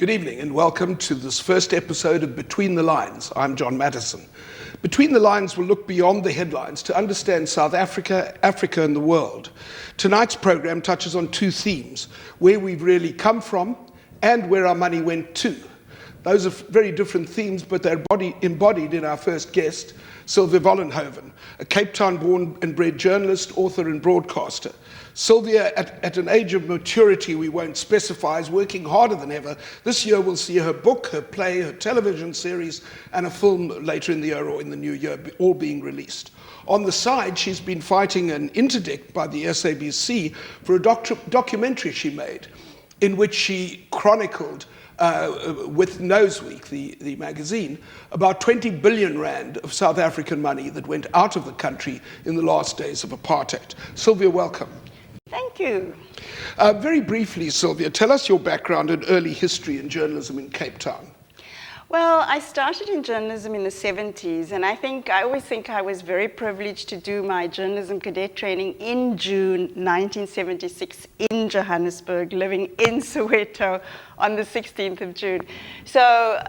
Good evening and welcome to this first episode of Between the Lines. I'm John Matisonn. Between the Lines will look beyond the headlines to understand South Africa, Africa and the world. Tonight's program touches on two themes: where we've really come from and where our money went to. Those are very different themes, but they're embodied in our first guest, Sylvia, a Cape Town born and bred journalist, author and broadcaster. Sylvia, at an age of maturity we won't specify, is working harder than ever. This year we'll see her book, her play, her television series, and a film later in the year or in the new year, all being released. On the side, she's been fighting an interdict by the SABC for a documentary she made, in which she chronicled with Noseweek, the magazine, about 20 billion rand of South African money that went out of the country in the last days of apartheid. Sylvia, welcome. Thank you. Very briefly, Sylvia, tell us your background and early history in journalism in Cape Town. Well, I started in journalism in the 70s, and I always think I was very privileged to do my journalism cadet training in June 1976 in Johannesburg, living in Soweto on the 16th of June. So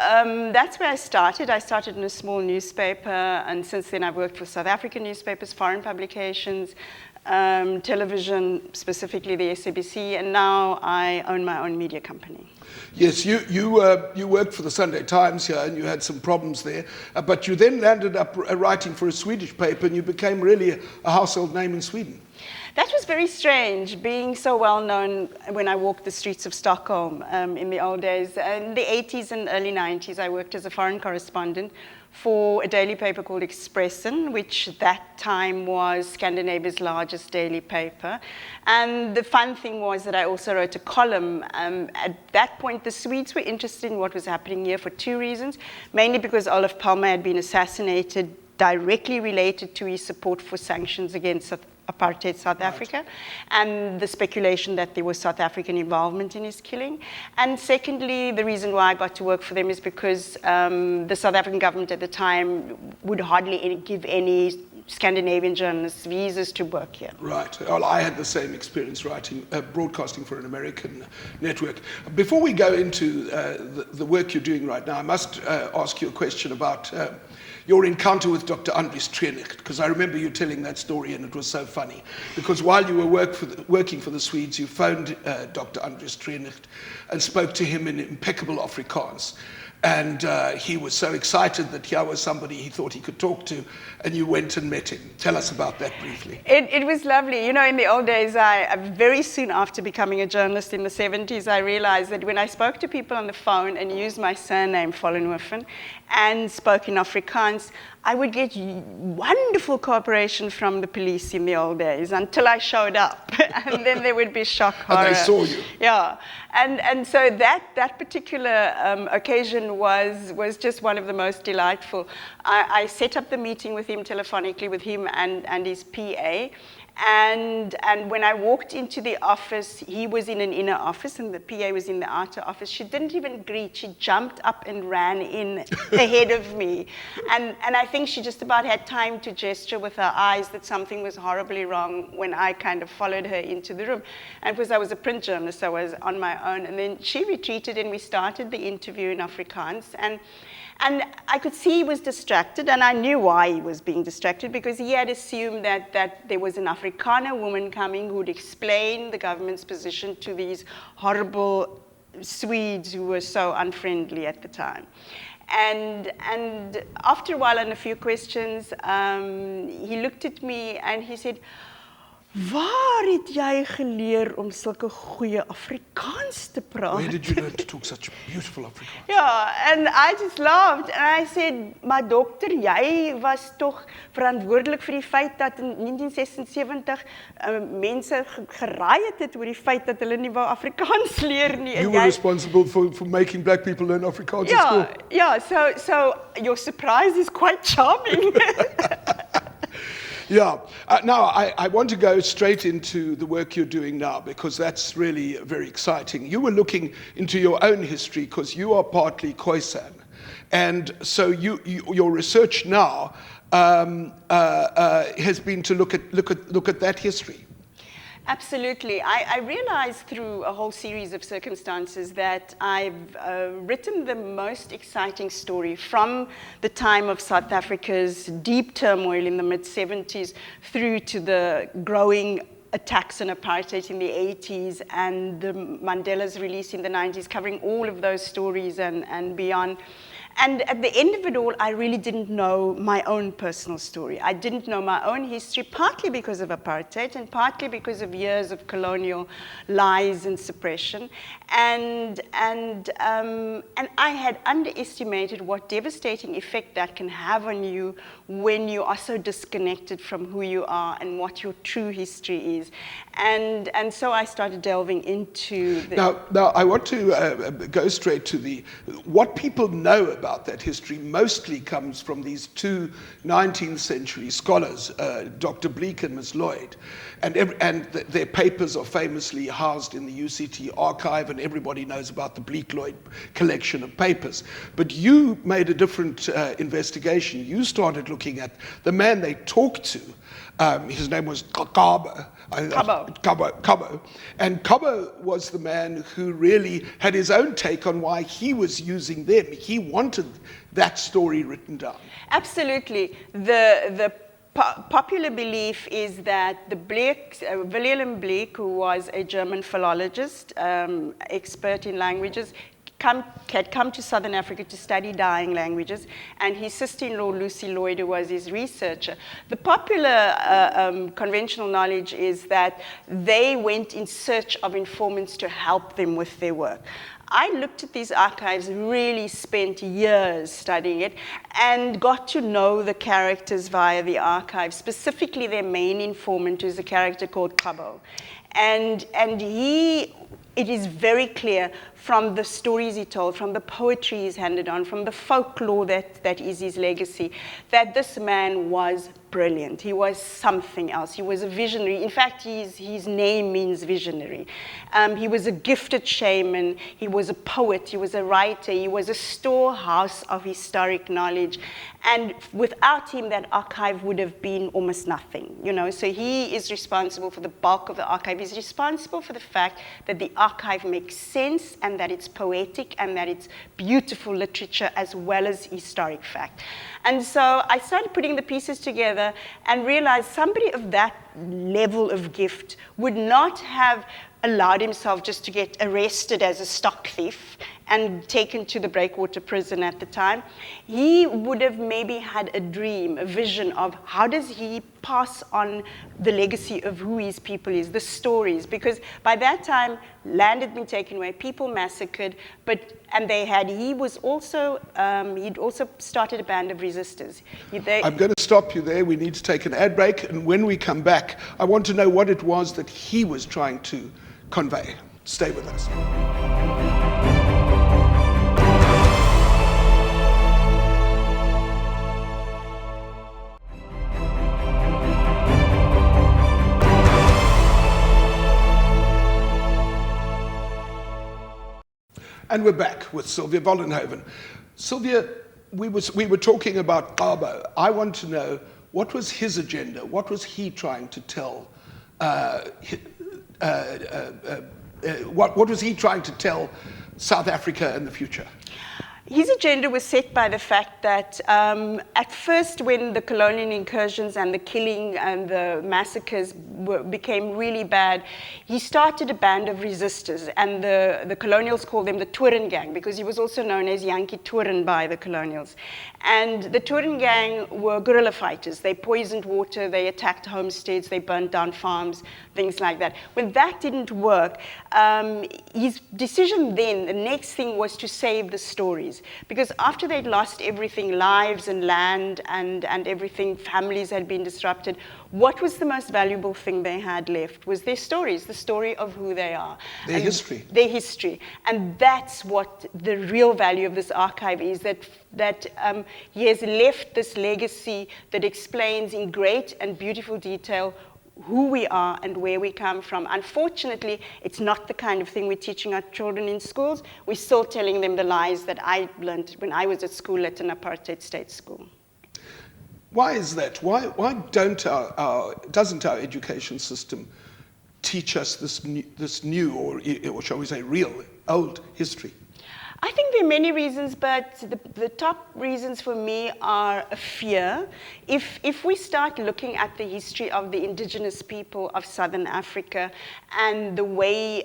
that's where I started. I started in a small newspaper, and since then I've worked for South African newspapers, foreign publications, television, specifically the SABC, and now I own my own media company. Yes, you worked for the Sunday Times here, and you had some problems there, but you then landed up writing for a Swedish paper, and you became really a household name in Sweden. That was very strange, being so well known when I walked the streets of Stockholm in the old days. In the 80s and early 90s, I worked as a foreign correspondent for a daily paper called Expressen, which at that time was Scandinavia's largest daily paper. And the fun thing was that I also wrote a column. At that point, the Swedes were interested in what was happening here for two reasons, mainly because Olof Palme had been assassinated, directly related to his support for sanctions against apartheid South Africa, and the speculation that there was South African involvement in his killing. And secondly, the reason why I got to work for them is because the South African government at the time would hardly give any Scandinavian journalists visas to work here. Right. Well, I had the same experience broadcasting for an American network. Before we go into the work you're doing right now, I must ask you a question about your encounter with Dr. Andries Treenicht, because I remember you telling that story and it was so funny. Because while you were working for the Swedes, you phoned Dr. Andries Treenicht and spoke to him in impeccable Afrikaans. And he was so excited that here was somebody he thought he could talk to, and you went and met him. Tell us about that briefly. It was lovely. You know, in the old days, very soon after becoming a journalist in the 70s, I realized that when I spoke to people on the phone and used my surname, Vollenhoven, and spoke in Afrikaans, I would get wonderful cooperation from the police in the old days until I showed up. And then there would be shock, horror. And they saw you. Yeah. And so that particular occasion was just one of the most delightful. I set up the meeting with him telephonically, with him and his PA. And when I walked into the office, he was in an inner office and the PA was in the outer office. She didn't even greet. She jumped up and ran in ahead of me. And I think she just about had time to gesture with her eyes that something was horribly wrong when I kind of followed her into the room. And because I was a print journalist, I was on my own. And then she retreated and we started the interview in Afrikaans. And I could see he was distracted, and I knew why he was being distracted, because he had assumed that there was an Afrikaner woman coming who would explain the government's position to these horrible Swedes who were so unfriendly at the time. And after a while and a few questions, he looked at me and he said, "Waar het jy geleer om sulke goeie Afrikaans te praat?" Where did you learn to talk such beautiful Afrikaans? Yeah, and I just laughed and I said, "Maar dokter, jy was tog verantwoordelik vir die feit dat in 1976 mense geraai het oor die feit dat hulle nie wou Afrikaans leer nie." You were responsible for making black people learn Afrikaans at school. Yeah, so your surprise is quite charming. Yeah. Now, I want to go straight into the work you're doing now, because that's really very exciting. You were looking into your own history because you are partly Khoisan. And so your research now has been to look at that history. Absolutely. I realized through a whole series of circumstances that I've written the most exciting story from the time of South Africa's deep turmoil in the mid-70s through to the growing attacks on apartheid in the 80s and the Mandela's release in the 90s, covering all of those stories and beyond. And at the end of it all, I really didn't know my own personal story. I didn't know my own history, partly because of apartheid and partly because of years of colonial lies and suppression. And I had underestimated what devastating effect that can have on you when you are so disconnected from who you are and what your true history is. And so I started delving into the... Now I want to go straight to what people know about that history mostly comes from these two 19th century scholars, Dr. Bleek and Ms. Lloyd, and their papers are famously housed in the UCT archive, and everybody knows about the Bleek-Lloyd collection of papers. But you made a different investigation. You started looking at the man they talked to. His name was Cabo. And Cabo was the man who really had his own take on why he was using them. He wanted that story written down. Absolutely. The popular belief is that the Wilhelm Bleek, who was a German philologist, expert in languages, had come to Southern Africa to study dying languages, and his sister-in-law, Lucy Lloyd, who was his researcher. The popular conventional knowledge is that they went in search of informants to help them with their work. I looked at these archives, really spent years studying it, and got to know the characters via the archives, specifically their main informant, who's a character called Cabo. And it is very clear from the stories he told, from the poetry he's handed on, from the folklore that is his legacy, that this man was brilliant. He was something else. He was a visionary. In fact, his name means visionary. He was a gifted shaman. He was a poet. He was a writer. He was a storehouse of historic knowledge. And without him, that archive would have been almost nothing, you know. So he is responsible for the bulk of the archive. He's responsible for the fact that the archive makes sense and that it's poetic and that it's beautiful literature as well as historic fact. And so I started putting the pieces together and realized somebody of that level of gift would not have allowed himself just to get arrested as a stock thief and taken to the breakwater prison at the time. He would have maybe had a dream, a vision of how does he pass on the legacy of who his people is, the stories, because by that time, land had been taken away, people massacred, he'd also started a band of resistors. I'm going to stop you there. We need to take an ad break, and when we come back, I want to know what it was that he was trying to convey. Stay with us. And we're back with Sylvia Vollenhoven. Sylvia, we were talking about Cabo. I want to know, what was his agenda? What was he trying to tell? What was he trying to tell South Africa in the future? His agenda was set by the fact that at first, when the colonial incursions and the killing and the massacres became really bad, he started a band of resistors, and the colonials called them the Toeren Gang, because he was also known as Yankee Toeren by the colonials. And the Toeren Gang were guerrilla fighters. They poisoned water, they attacked homesteads, they burnt down farms, things like that. When that didn't work, his decision then, the next thing was to save the stories. Because after they'd lost everything, lives and land and everything, families had been disrupted, what was the most valuable thing they had left was their stories, the story of who they are. Their history. Their history. And that's what the real value of this archive is, that he has left this legacy that explains in great and beautiful detail who we are and where we come from. Unfortunately, it's not the kind of thing we're teaching our children in schools. We're still telling them the lies that I learned when I was at school at an apartheid state school. Why is that? Why doesn't our education system teach us this new, or shall we say real, old history? I think there are many reasons, but the top reasons for me are a fear. If we start looking at the history of the indigenous people of Southern Africa and the way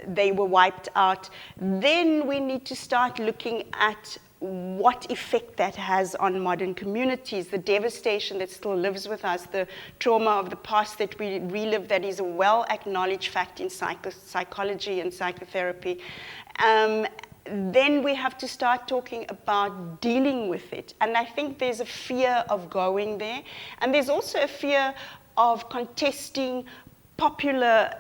they were wiped out, then we need to start looking at what effect that has on modern communities, the devastation that still lives with us, the trauma of the past that we relive, that is a well-acknowledged fact in psychology and psychotherapy. Then we have to start talking about dealing with it. And I think there's a fear of going there. And there's also a fear of contesting popular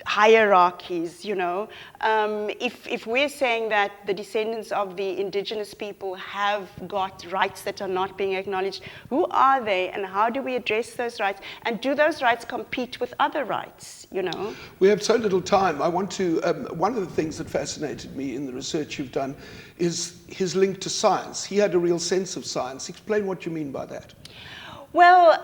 hierarchies, you know. If we're saying that the descendants of the indigenous people have got rights that are not being acknowledged, who are they and how do we address those rights? And do those rights compete with other rights, you know? We have so little time. I want to, one of the things that fascinated me in the research you've done is his link to science. He had a real sense of science. Explain what you mean by that. Well,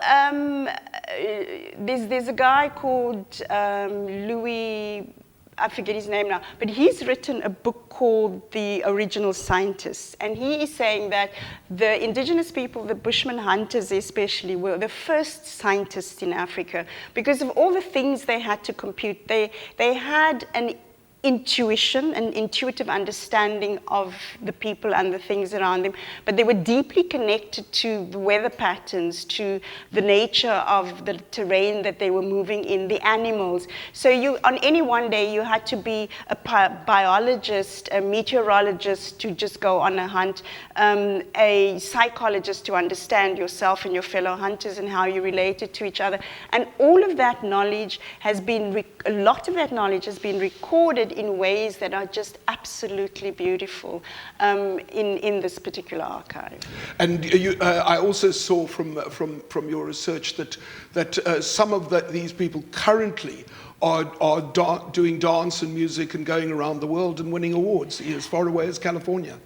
there's a guy called Louis, I forget his name now, but he's written a book called The Original Scientists. And he is saying that the indigenous people, the Bushman hunters especially, were the first scientists in Africa because of all the things they had to compute. They had an intuition, an intuitive understanding of the people and the things around them, but they were deeply connected to the weather patterns, to the nature of the terrain that they were moving in, the animals. So on any one day, you had to be a biologist, a meteorologist to just go on a hunt, a psychologist to understand yourself and your fellow hunters and how you related to each other. And all of that knowledge has been, a lot of that knowledge has been recorded in ways that are just absolutely beautiful in this particular archive. And I also saw from your research that some of these people currently are doing dance and music and going around the world and winning awards as far away as California.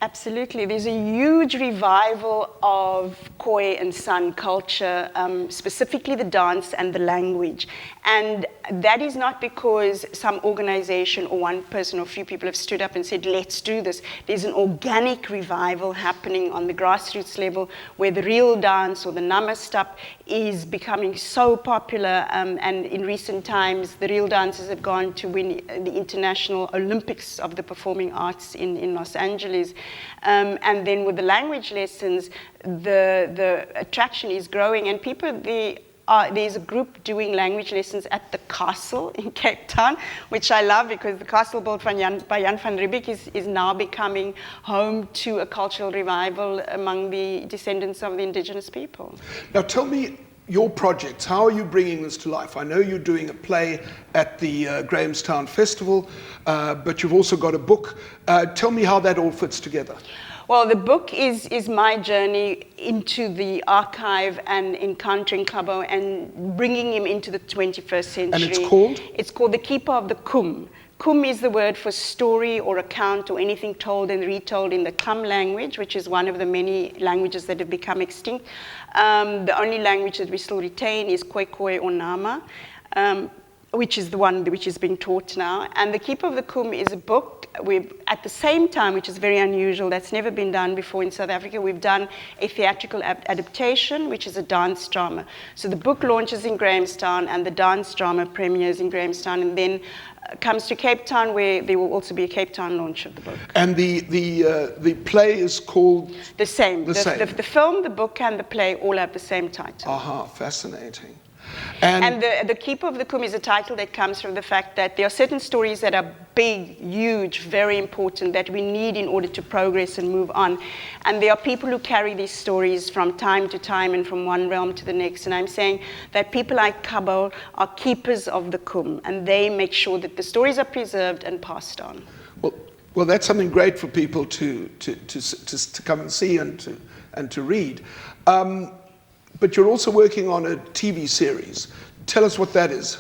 Absolutely. There's a huge revival of Khoisan culture, specifically the dance and the language. And that is not because some organization or one person or a few people have stood up and said, let's do this. There's an organic revival happening on the grassroots level where the real dance or the namastap is becoming so popular. And in recent times, the real dancers have gone to win the International Olympics of the Performing Arts in Los Angeles. And then with the language lessons, the attraction is growing, and people, there's a group doing language lessons at the castle in Cape Town, which I love because the castle built by Jan van Riebeeck is now becoming home to a cultural revival among the descendants of the indigenous people. Now tell me your projects, how are you bringing this to life? I know you're doing a play at the Grahamstown Festival, but you've also got a book. Tell me how that all fits together. Well, the book is my journey into the archive and encountering Cabo and bringing him into the 21st century. And it's called? It's called The Keeper of the Kum. Kum is the word for story or account or anything told and retold in the Kham language, which is one of the many languages that have become extinct. The only language that we still retain is Khoi or Nama, which is the one which is being taught now. And The Keeper of the Kum is a book. At the same time, which is very unusual, that's never been done before in South Africa, we've done a theatrical adaptation, which is a dance drama. So the book launches in Grahamstown and the dance drama premieres in Grahamstown, and then comes to Cape Town, where there will also be a Cape Town launch of the book. And the play is called? The same. The film, the book, and the play all have the same title. Aha, fascinating. And the Keeper of the Kum is a title that comes from the fact that there are certain stories that are big, huge, very important, that we need in order to progress and move on. And there are people who carry these stories from time to time and from one realm to the next. And I'm saying that people like Cabo are keepers of the Kum, and they make sure that the stories are preserved and passed on. Well, that's something great for people to come and see and to read. But you're also working on a TV series. Tell us what that is.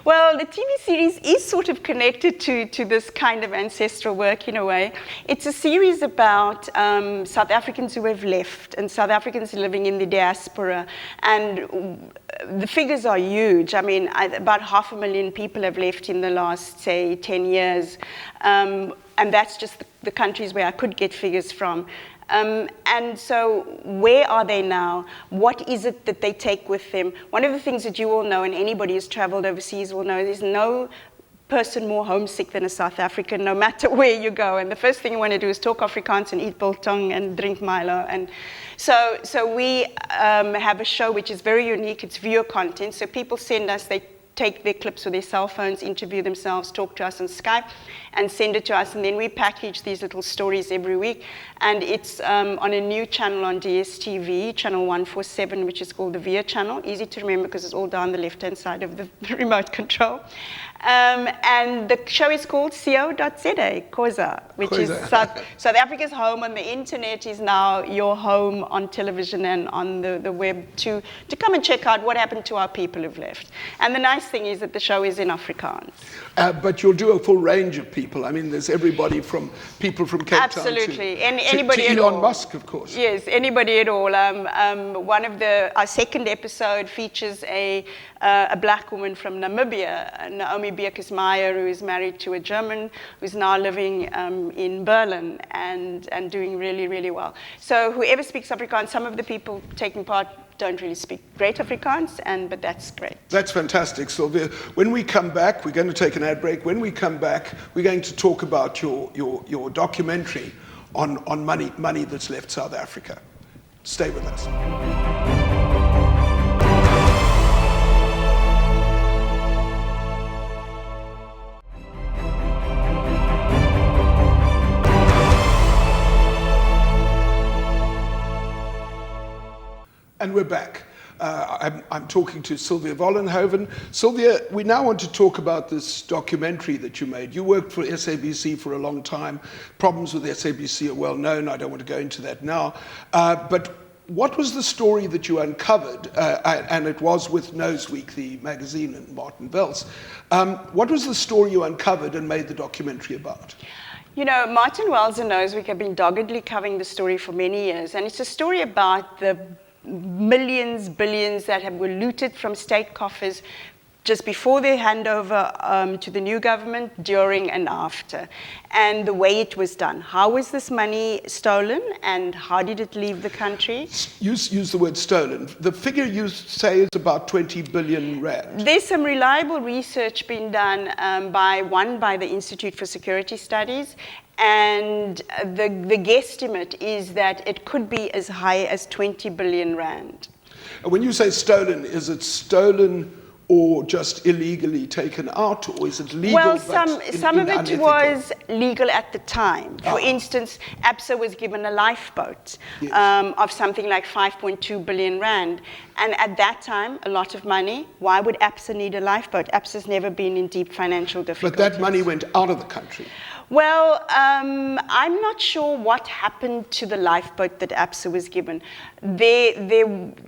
Well, the TV series is sort of connected to this kind of ancestral work in a way. It's a series about South Africans who have left and South Africans living in the diaspora. And the figures are huge. I mean, about 500,000 people have left in the last, say, 10 years. And that's just the countries where I could get figures from. And so where are they now? What is it that they take with them? One of the things that you all know, and anybody who's traveled overseas will know, there's no person more homesick than a South African, no matter where you go. And the first thing you want to do is talk Afrikaans and eat biltong and drink Milo. And so we have a show which is very unique. It's video content. So people send us, they take their clips with their cell phones, interview themselves, talk to us on Skype, and send it to us. And then we package these little stories every week. And it's on a new channel on DSTV, channel 147, which is called the VIA channel. Easy to remember because it's all down the left-hand side of the remote control. And the show is called co.za, Khoisan, which is South Africa's home on the internet is now your home on television and on the web to come and check out what happened to our people who've left. And the nice thing is that the show is in Afrikaans. But you'll do a full range of people. I mean, there's everybody from people from Cape Town anybody to at Elon all. Musk, of course. Yes, anybody at all. Our second episode features a black woman from Namibia, Naomi Beekes-Meyer, who is married to a German who's now living in Berlin and doing really, really well. So whoever speaks Afrikaans, some of the people taking part don't really speak great Afrikaans, but that's great. That's fantastic, Sylvia. When we come back, we're going to take an ad break. When we come back, we're going to talk about your documentary on money that's left South Africa. Stay with us. And we're back. I'm talking to Sylvia Vollenhoven. Sylvia, we now want to talk about this documentary that you made. You worked for SABC for a long time. Problems with SABC are well known. I don't want to go into that now. But what was the story that you uncovered? And it was with Noseweek, the magazine, and Martin Wells. What was the story you uncovered and made the documentary about? You know, Martin Wells and Noseweek have been doggedly covering the story for many years. And it's a story about the millions, billions that were looted from state coffers just before the handover to the new government, during and after, and the way it was done. How was this money stolen, and how did it leave the country? You use the word stolen. The figure you say is about 20 billion rand. There's some reliable research being done by the Institute for Security Studies, and the guesstimate is that it could be as high as 20 billion rand. When you say stolen, is it stolen or just illegally taken out, or is it legal? Well, some of it unethical? was legal at the time. For instance, ABSA was given a lifeboat of something like 5.2 billion rand. And at that time, a lot of money. Why would ABSA need a lifeboat? ABSA's never been in deep financial difficulties. But that money went out of the country. Well, I'm not sure what happened to the lifeboat that ABSA was given. There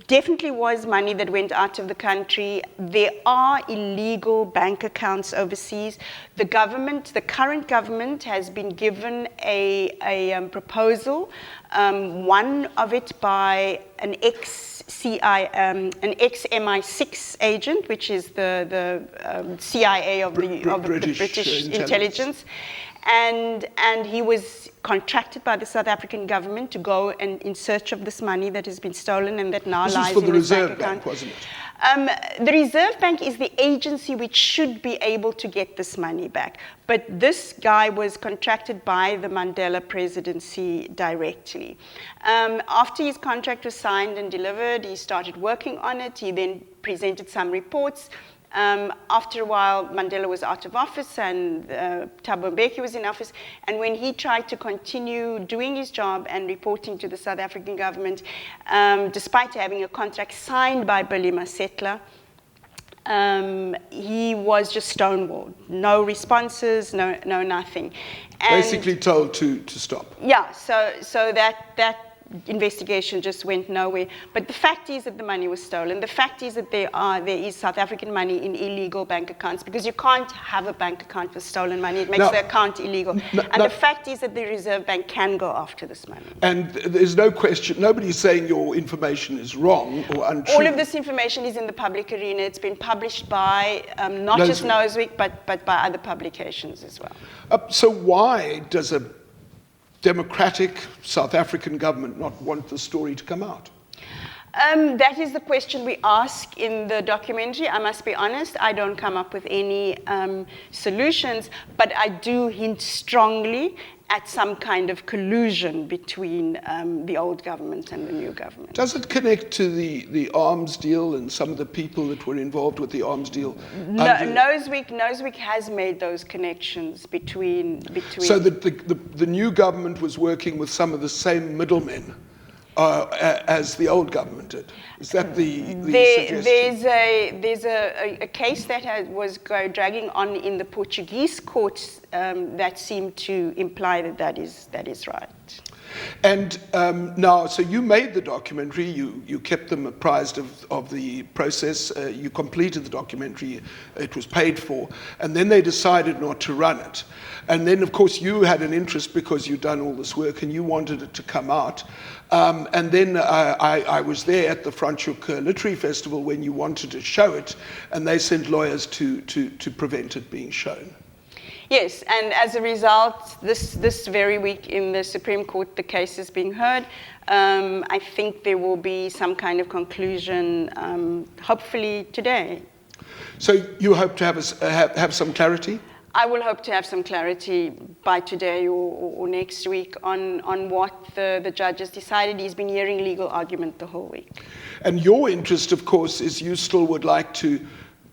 definitely was money that went out of the country. There are illegal bank accounts overseas. The current government has been given a proposal, one of it by an ex-MI6 agent, which is the CIA of the British intelligence. And he was contracted by the South African government to go in search of this money that has been stolen and that now lies in his bank account. This was for the Reserve Bank, wasn't it? The Reserve Bank is the agency which should be able to get this money back. But this guy was contracted by the Mandela presidency directly. After his contract was signed and delivered, he started working on it. He then presented some reports. After a while, Mandela was out of office and Thabo Mbeki was in office. And when he tried to continue doing his job and reporting to the South African government, despite having a contract signed by Billy Masetla, he was just stonewalled. No responses, no nothing. And basically told to stop. Yeah, so that investigation just went nowhere. But the fact is that the money was stolen. The fact is that there is South African money in illegal bank accounts, because you can't have a bank account for stolen money. It makes the account illegal. The fact is that the Reserve Bank can go after this money. And there's no question, nobody's saying your information is wrong or untrue. All of this information is in the public arena. It's been published by not just Noseweek, but by other publications as well. So why does a democratic South African government not want the story to come out? That is the question we ask in the documentary. I must be honest, I don't come up with any solutions, but I do hint strongly at some kind of collusion between the old government and the new government. Does it connect to the arms deal and some of the people that were involved with the arms deal? Noseweek has made those connections between. So that the new government was working with some of the same middlemen as the old government did. Is that the suggestion? There's a case that was dragging on in the Portuguese courts that seemed to imply that is right. And now, so you made the documentary, you kept them apprised of the process, you completed the documentary, it was paid for, and then they decided not to run it. And then, of course, you had an interest because you'd done all this work and you wanted it to come out. And then I was there at the Franschhoek Literary Festival when you wanted to show it, and they sent lawyers to prevent it being shown. Yes, and as a result, this very week in the Supreme Court, the case is being heard. I think there will be some kind of conclusion, hopefully today. So you hope to have some clarity? I will hope to have some clarity by today or next week on what the judge has decided. He's been hearing legal argument the whole week. And your interest, of course, is you still would like to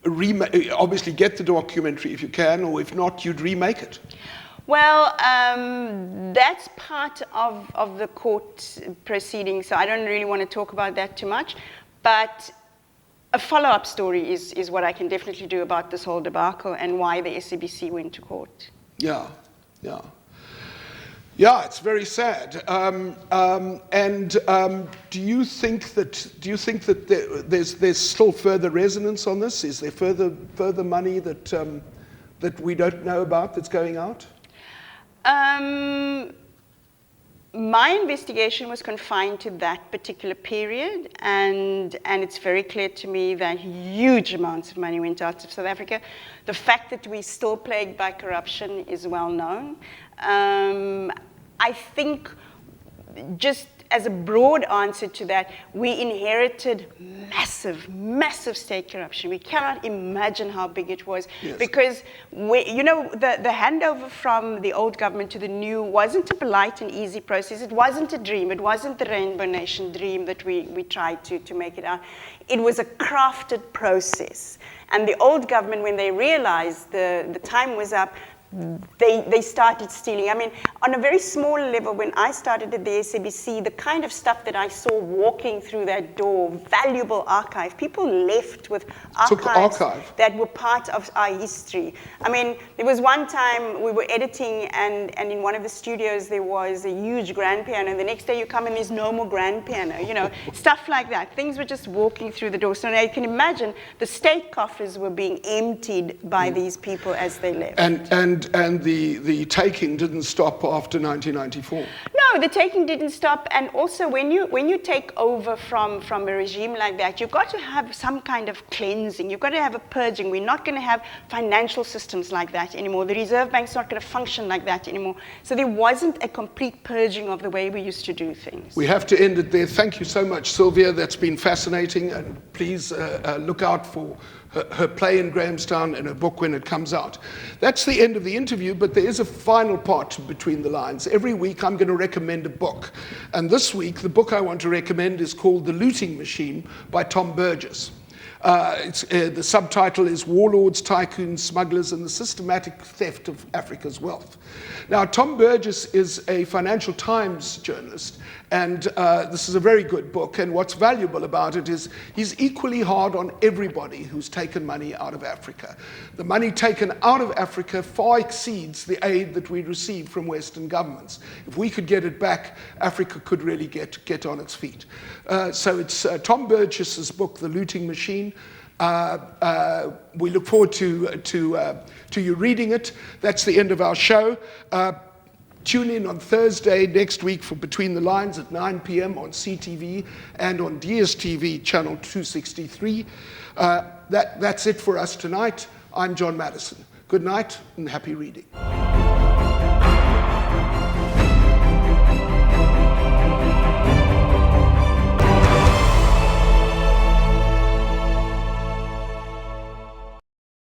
obviously get the documentary if you can, or if not, you'd remake it. Well, that's part of the court proceeding, so I don't really want to talk about that too much. But a follow-up story is what I can definitely do about this whole debacle and why the SABC went to court. Yeah, it's very sad. Do you think that there's still further resonance on this? Is there further money that we don't know about that's going out? My investigation was confined to that particular period, and it's very clear to me that huge amounts of money went out of South Africa. The fact that we're still plagued by corruption is well known. I think, just as a broad answer to that, we inherited massive state corruption. We cannot imagine how big it was. Yes. Because the handover from the old government to the new wasn't a polite and easy process. It wasn't a dream. It wasn't the Rainbow Nation dream that we tried to make it out. It was a crafted process. And the old government, when they realized the time was up, they started stealing. I mean, on a very small level, when I started at the SABC, the kind of stuff that I saw walking through that door, valuable archive, people left with archives that were part of our history. I mean, there was one time we were editing, and in one of the studios there was a huge grand piano, and the next day you come and there's no more grand piano, stuff like that. Things were just walking through the door. So now you can imagine the state coffers were being emptied by these people as they left. And the taking didn't stop after 1994. No, the taking didn't stop. And also, when you take over from a regime like that, you've got to have some kind of cleansing. You've got to have a purging. We're not going to have financial systems like that anymore. The Reserve Bank's not going to function like that anymore. So there wasn't a complete purging of the way we used to do things. We have to end it there. Thank you so much, Sylvia. That's been fascinating. And please look out for her play in Grahamstown and her book when it comes out. That's the end of the interview, but there is a final part between the lines. Every week I'm going to recommend a book. And this week, the book I want to recommend is called The Looting Machine by Tom Burgess. The subtitle is Warlords, Tycoons, Smugglers, and the Systematic Theft of Africa's Wealth. Now, Tom Burgess is a Financial Times journalist, and this is a very good book, and what's valuable about it is he's equally hard on everybody who's taken money out of Africa. The money taken out of Africa far exceeds the aid that we receive from Western governments. If we could get it back, Africa could really get on its feet. So it's Tom Burgess's book, The Looting Machine. We look forward to you reading it. That's the end of our show. Tune in on Thursday next week for Between the Lines at 9 p.m. on CTV and on DSTV channel 263. That's it for us tonight. I'm John Matisonn. Good night and happy reading.